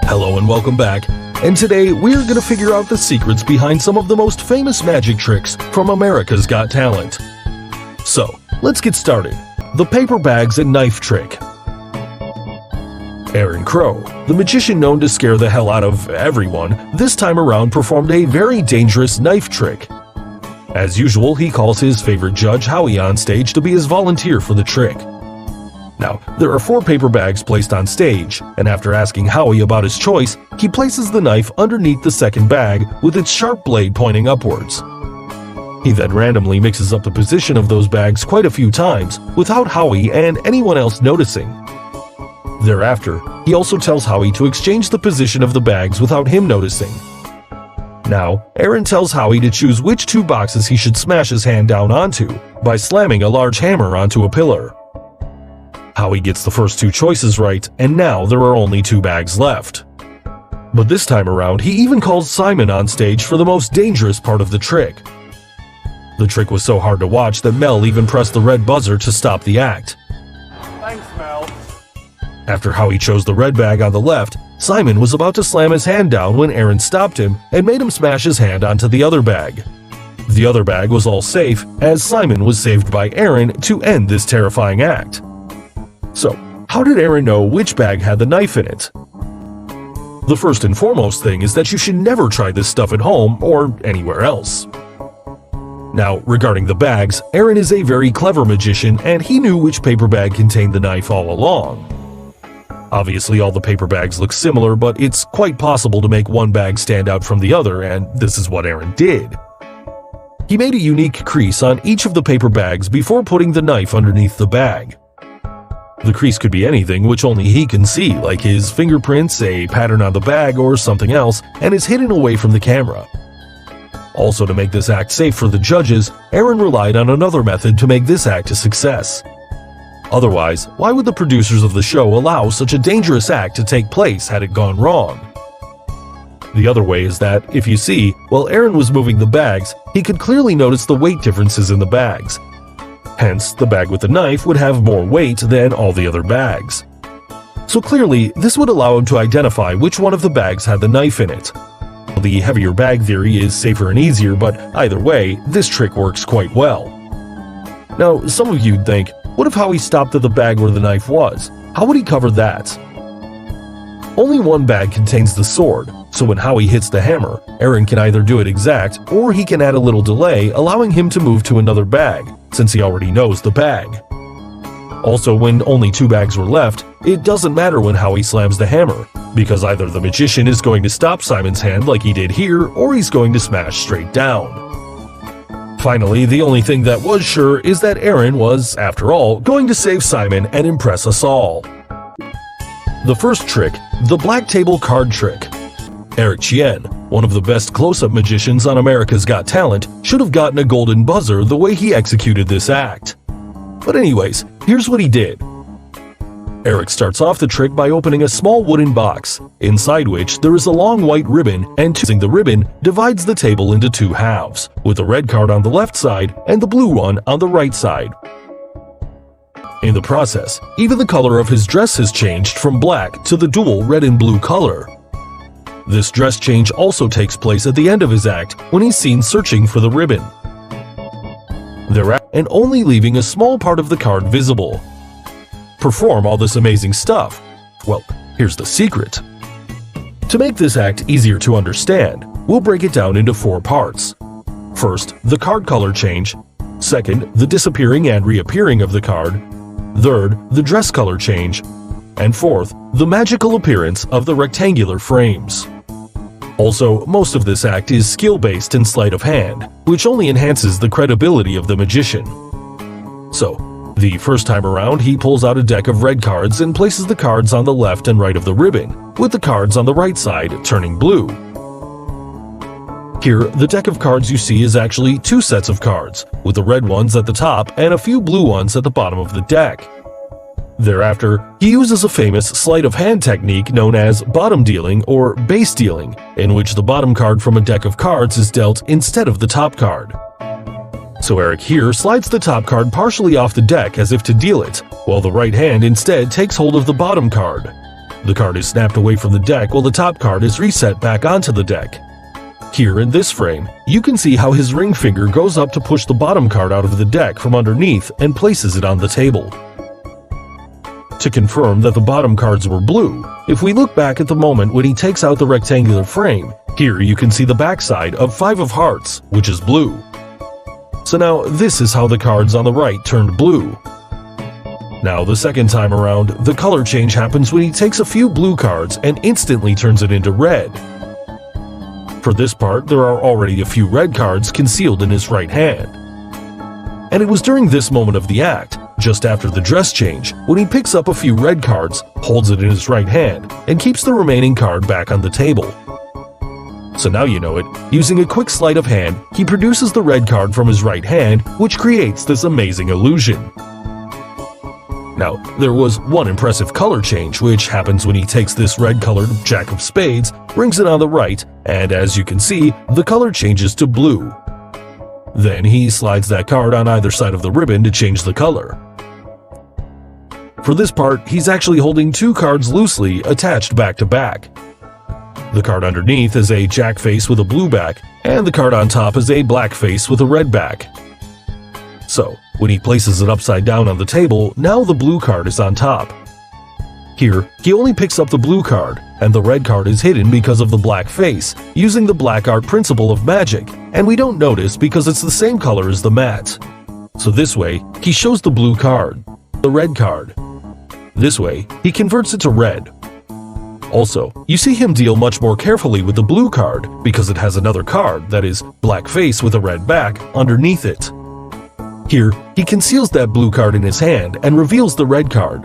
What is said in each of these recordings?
Hello and welcome back, and today we're going to figure out the secrets behind some of the most famous magic tricks from America's Got Talent. So, let's get started. The paper bags and knife trick. Aaron Crow, the magician known to scare the hell out of everyone, this time around performed a very dangerous knife trick. As usual, he calls his favorite judge, Howie, on stage to be his volunteer for the trick. Now, there are 4 paper bags placed on stage, and after asking Howie about his choice, he places the knife underneath the second bag with its sharp blade pointing upwards. He then randomly mixes up the position of those bags quite a few times without Howie and anyone else noticing. Thereafter, he also tells Howie to exchange the position of the bags without him noticing. Now, Aaron tells Howie to choose which 2 boxes he should smash his hand down onto by slamming a large hammer onto a pillar. Howie gets the first 2 choices right, and now there are only 2 bags left. But this time around, he even calls Simon on stage for the most dangerous part of the trick. The trick was so hard to watch that Mel even pressed the red buzzer to stop the act. Thanks, Mel. After Howie chose the red bag on the left, Simon was about to slam his hand down when Aaron stopped him and made him smash his hand onto the other bag. The other bag was all safe, as Simon was saved by Aaron to end this terrifying act. So, how did Aaron know which bag had the knife in it? The first and foremost thing is that you should never try this stuff at home or anywhere else. Now, regarding the bags, Aaron is a very clever magician and he knew which paper bag contained the knife all along. Obviously, all the paper bags look similar, but it's quite possible to make one bag stand out from the other, and this is what Aaron did. He made a unique crease on each of the paper bags before putting the knife underneath the bag. The crease could be anything which only he can see, like his fingerprints, a pattern on the bag, or something else, and is hidden away from the camera. Also, to make this act safe for the judges, Aaron relied on another method to make this act a success. Otherwise, why would the producers of the show allow such a dangerous act to take place had it gone wrong? The other way is that, if you see, while Aaron was moving the bags, he could clearly notice the weight differences in the bags. Hence, the bag with the knife would have more weight than all the other bags. So clearly, this would allow him to identify which one of the bags had the knife in it. The heavier bag theory is safer and easier, but either way, this trick works quite well. Now, some of you'd think, what if Howie stopped at the bag where the knife was? How would he cover that? Only one bag contains the sword, so when Howie hits the hammer, Aaron can either do it exact, or he can add a little delay, allowing him to move to another bag, since he already knows the bag. Also, when only 2 bags were left, it doesn't matter when Howie slams the hammer, because either the magician is going to stop Simon's hand like he did here, or he's going to smash straight down. Finally, the only thing that was sure is that Aaron was, after all, going to save Simon and impress us all. The first trick, the black table card trick. Eric Chien, one of the best close-up magicians on America's Got Talent, should have gotten a golden buzzer the way he executed this act. But anyways, here's what he did. Eric starts off the trick by opening a small wooden box, inside which there is a long white ribbon, and using the ribbon divides the table into 2 halves, with the red card on the left side and the blue one on the right side. In the process, even the color of his dress has changed from black to the dual red and blue color. This dress change also takes place at the end of his act when he's seen searching for the ribbon. Thereafter, and only leaving a small part of the card visible. Perform all this amazing stuff. Well, here's the secret. To make this act easier to understand, we'll break it down into 4 parts. First, the card color change. Second, the disappearing and reappearing of the card. Third, the dress color change. And fourth, the magical appearance of the rectangular frames. Also, most of this act is skill-based and sleight of hand, which only enhances the credibility of the magician. So, the first time around, he pulls out a deck of red cards and places the cards on the left and right of the ribbon, with the cards on the right side turning blue. Here, the deck of cards you see is actually 2 sets of cards, with the red ones at the top and a few blue ones at the bottom of the deck. Thereafter, he uses a famous sleight of hand technique known as bottom dealing or base dealing, in which the bottom card from a deck of cards is dealt instead of the top card. So Eric here slides the top card partially off the deck as if to deal it, while the right hand instead takes hold of the bottom card. The card is snapped away from the deck while the top card is reset back onto the deck. Here in this frame, you can see how his ring finger goes up to push the bottom card out of the deck from underneath and places it on the table. To confirm that the bottom cards were blue, if we look back at the moment when he takes out the rectangular frame, here you can see the backside of 5 of hearts, which is blue. So now this is how the cards on the right turned blue. Now the second time around, the color change happens when he takes a few blue cards and instantly turns it into red. For this part, there are already a few red cards concealed in his right hand. And it was during this moment of the act, just after the dress change, when he picks up a few red cards, holds it in his right hand, and keeps the remaining card back on the table. So now you know it, using a quick sleight of hand, he produces the red card from his right hand, which creates this amazing illusion. Now, there was one impressive color change, which happens when he takes this red-colored Jack of Spades, brings it on the right, and as you can see, the color changes to blue. Then he slides that card on either side of the ribbon to change the color. For this part, he's actually holding 2 cards loosely attached back to back. The card underneath is a Jack face with a blue back, and the card on top is a black face with a red back. So, when he places it upside down on the table, now the blue card is on top. Here, he only picks up the blue card, and the red card is hidden because of the black face, using the black art principle of magic, and we don't notice because it's the same color as the mat. So this way, he shows the blue card, the red card. This way, he converts it to red. Also, you see him deal much more carefully with the blue card because it has another card, that is, black face with a red back, underneath it. Here, he conceals that blue card in his hand and reveals the red card.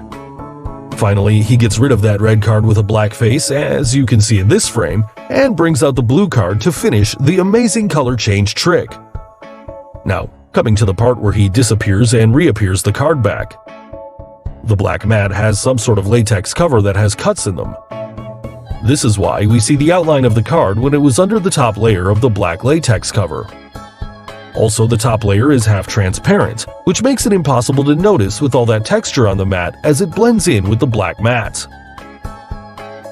Finally, he gets rid of that red card with a black face, as you can see in this frame, and brings out the blue card to finish the amazing color change trick. Now, coming to the part where he disappears and reappears the card back. The black mat has some sort of latex cover that has cuts in them. This is why we see the outline of the card when it was under the top layer of the black latex cover. Also, the top layer is half transparent, which makes it impossible to notice with all that texture on the mat as it blends in with the black mat.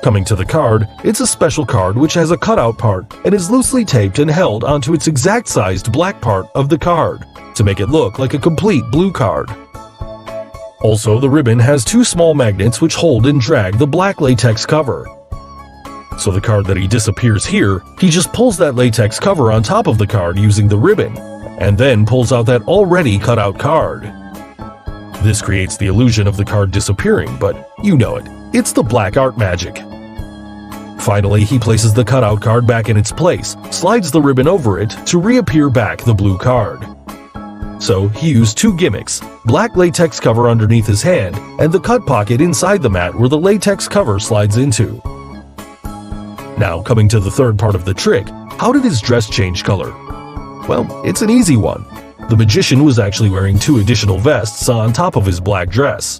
Coming to the card, it's a special card which has a cutout part and is loosely taped and held onto its exact sized black part of the card to make it look like a complete blue card. Also, the ribbon has 2 small magnets which hold and drag the black latex cover. So the card that he disappears here, he just pulls that latex cover on top of the card using the ribbon, and then pulls out that already cut out card. This creates the illusion of the card disappearing, but you know it, it's the black art magic. Finally, he places the cutout card back in its place, slides the ribbon over it to reappear back the blue card. So he used 2 gimmicks, black latex cover underneath his hand, and the cut pocket inside the mat where the latex cover slides into. Now, coming to the third part of the trick, how did his dress change color? Well, it's an easy one. The magician was actually wearing 2 additional vests on top of his black dress.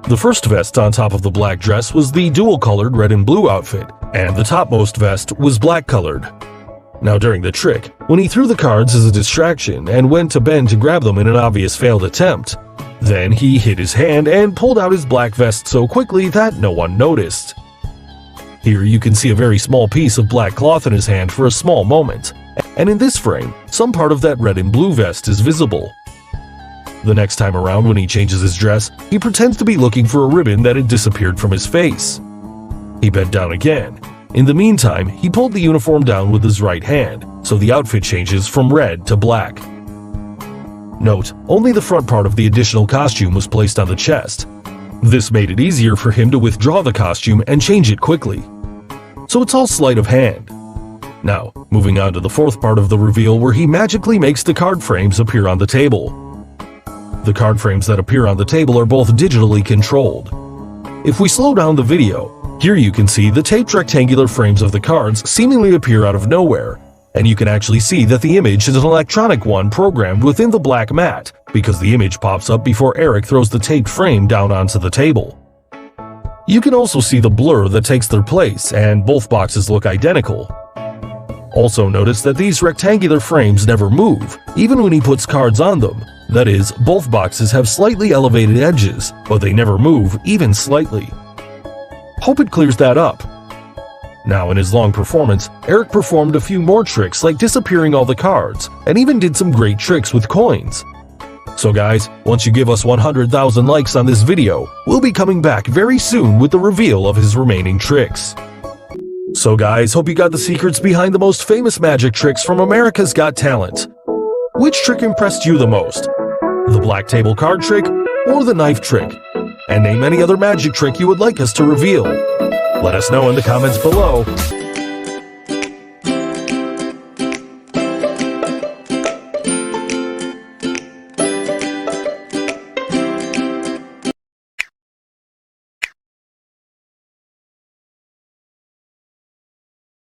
The first vest on top of the black dress was the dual-colored red and blue outfit, and the topmost vest was black-colored. Now during the trick, when he threw the cards as a distraction and went to bend to grab them in an obvious failed attempt, then he hid his hand and pulled out his black vest so quickly that no one noticed. Here you can see a very small piece of black cloth in his hand for a small moment, and in this frame, some part of that red and blue vest is visible. The next time around when he changes his dress, he pretends to be looking for a ribbon that had disappeared from his face. He bent down again. In the meantime, he pulled the uniform down with his right hand, so the outfit changes from red to black. Note, only the front part of the additional costume was placed on the chest. This made it easier for him to withdraw the costume and change it quickly. So it's all sleight of hand. Now, moving on to the fourth part of the reveal where he magically makes the card frames appear on the table. The card frames that appear on the table are both digitally controlled. If we slow down the video, here you can see the taped rectangular frames of the cards seemingly appear out of nowhere, and you can actually see that the image is an electronic one programmed within the black mat because the image pops up before Eric throws the taped frame down onto the table. You can also see the blur that takes their place, and both boxes look identical. Also notice that these rectangular frames never move, even when he puts cards on them. That is, both boxes have slightly elevated edges, but they never move even slightly. Hope it clears that up. Now in his long performance, Eric performed a few more tricks like disappearing all the cards, and even did some great tricks with coins. So guys, once you give us 100,000 likes on this video, we'll be coming back very soon with the reveal of his remaining tricks. So guys, hope you got the secrets behind the most famous magic tricks from America's Got Talent. Which trick impressed you the most? The black table card trick or the knife trick? And name any other magic trick you would like us to reveal. Let us know in the comments below.